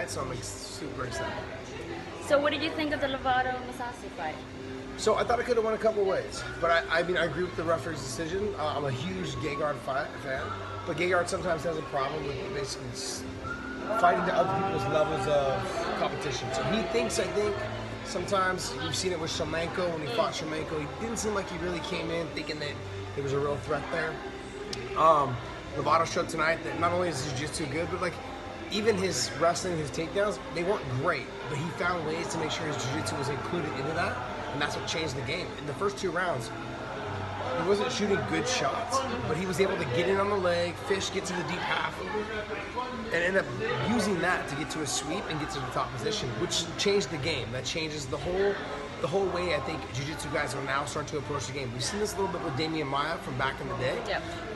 fight, so I'm super excited. So what did you think of the Lovato-Masasi fight? So I thought it could have went a couple ways, but I mean I agree with the referee's decision. I'm a huge Gegard fan, but Gegard sometimes has a problem with basically fighting to other people's levels of competition. So he thinks, I think, sometimes you've seen it with Shlemenko when he fought Shlemenko. He didn't seem like he really came in thinking that there was a real threat there. Lovato showed tonight that not only is his jiu-jitsu good, but like even his wrestling, his takedowns, they weren't great, but he found ways to make sure his jiu-jitsu was included into that, and that's what changed the game. In the first 2 rounds, he wasn't shooting good shots, but he was able to get in on the leg, fish, get to the deep half, and end up using that to get to a sweep and get to the top position, which changed the game. That changes the whole way I think jiu-jitsu guys are now starting to approach the game. We've seen this a little bit with Damian Maia from back in the day,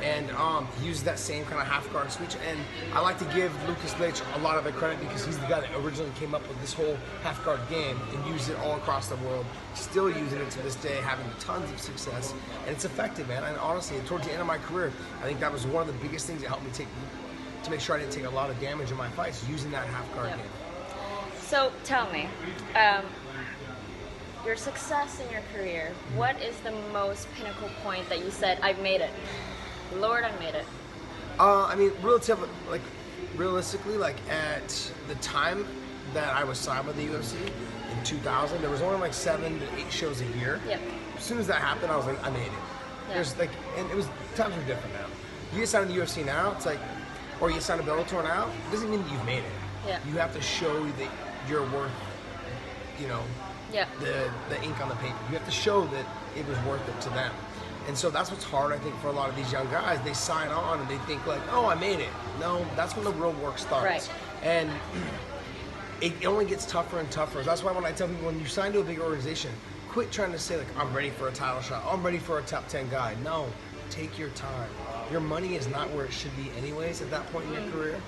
and he uses that same kind of half-guard switch. And I like to give Lucas Leite a lot of the credit because he's the guy that originally came up with this whole half-guard game and used it all across the world, still using it to this day, having tons of success, and it's effective, man. And honestly, towards the end of my career, I think that was one of the biggest things that helped me to make sure I didn't take a lot of damage in my fights, using that half-guard game. So tell me, your success in your career, what is the most pinnacle point that you said, I've made it? Lord, I made it. I mean, realistically, like at the time that I was signed with the UFC in 2000, there was only like 7 to 8 shows a year. As soon as that happened, I was like, I made it. There's like, and it was, times are different now. You get signed to the UFC now, it's like, or you sign to Bellator now, it doesn't mean that you've made it. You have to show that you're worth, you know, the ink on the paper. You have to show that it was worth it to them. And so that's what's hard, I think, for a lot of these young guys. They sign on and they think like, oh, I made it. No, that's when the real work starts. And it only gets tougher and tougher. That's why when I tell people, when you sign to a big organization, quit trying to say like, I'm ready for a title shot. I'm ready for a top 10 guy. No, take your time. Your money is not where it should be anyways at that point in your career.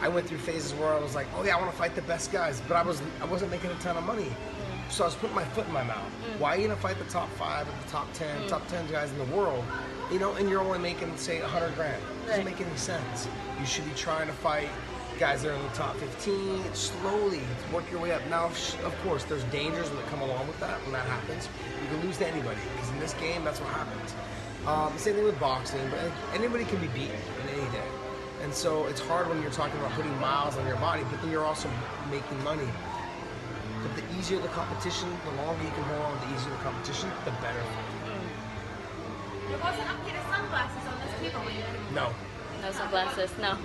I went through phases where I was like, oh yeah, I want to fight the best guys, but I wasn't making a ton of money. So I was putting my foot in my mouth. Why are you gonna fight the top 5 or the top 10, top 10 guys in the world, you know, and you're only making, say, 100 grand? It doesn't make any sense. You should be trying to fight guys that are in the top 15, slowly work your way up. Now, of course, there's dangers that come along with that when that happens. You can lose to anybody, because in this game, that's what happens. The same thing with boxing, but anybody can be beaten in any day. And so it's hard when you're talking about putting miles on your body, but then you're also making money. But the easier the competition, the longer you can hold on, the easier the competition, the better. There wasn't a pair of sunglasses on this table when you did. No. No sunglasses, no.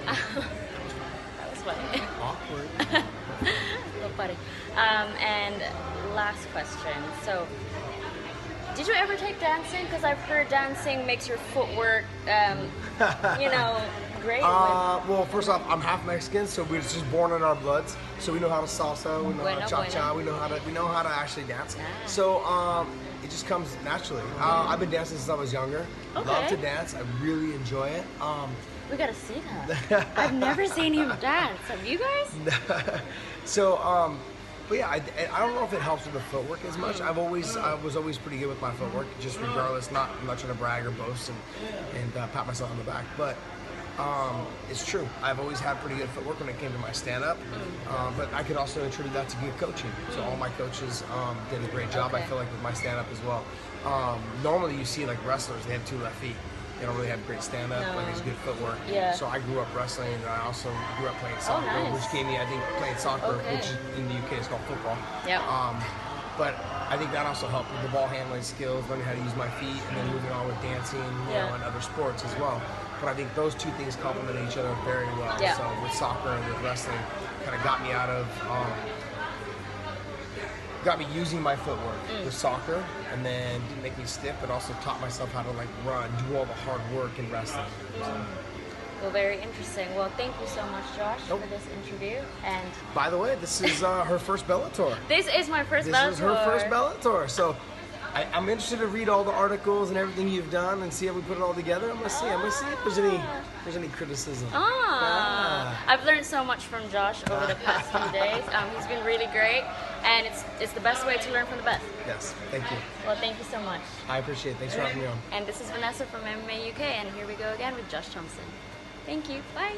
That was funny. Awkward. A little funny. And last question. So, did you ever take dancing? Because I've heard dancing makes your footwork, you know, great. Well, first off, I'm half Mexican, so we're just born in our bloods. So we know how to salsa, we know how to cha-cha, we know how to actually dance. So it just comes naturally. I've been dancing since I was younger. Love to dance. I really enjoy it. We gotta see that. I've never seen him dance. Have you guys? So, but yeah, I don't know if it helps with the footwork as much. I was always pretty good with my footwork, just regardless. I'm not trying to brag or boast and pat myself on the back, but it's true. I've always had pretty good footwork when it came to my stand-up, but I could also attribute that to good coaching. So all my coaches did a great job. I feel like with my stand-up as well. Normally you see like wrestlers, they have 2 left feet. They don't really have great stand-up, like it's good footwork. So I grew up wrestling, and I also grew up playing soccer, which gave me, I think, playing soccer, which in the UK is called football. But I think that also helped with the ball handling skills, learning how to use my feet, and then moving on with dancing, you know, and other sports as well. But I think those 2 things complement each other very well. So with soccer and with wrestling, kind of got me out of, got me using my footwork with soccer, and then didn't make me stiff, but also taught myself how to like run, do all the hard work in wrestling. Well, very interesting. Well, thank you so much, Josh, for this interview. And by the way, this is her first Bellator. This is my first Bellator. This is her first Bellator. So I'm interested to read all the articles and everything you've done and see how we put it all together. I'm gonna see if there's any criticism. I've learned so much from Josh over the past few days. He's been really great, and it's the best way to learn from the best. Yes, thank you. Well, thank you so much. I appreciate it. Thanks for having me on. And this is Vanessa from MMA UK, and here we go again with Josh Thomson. Thank you. Bye.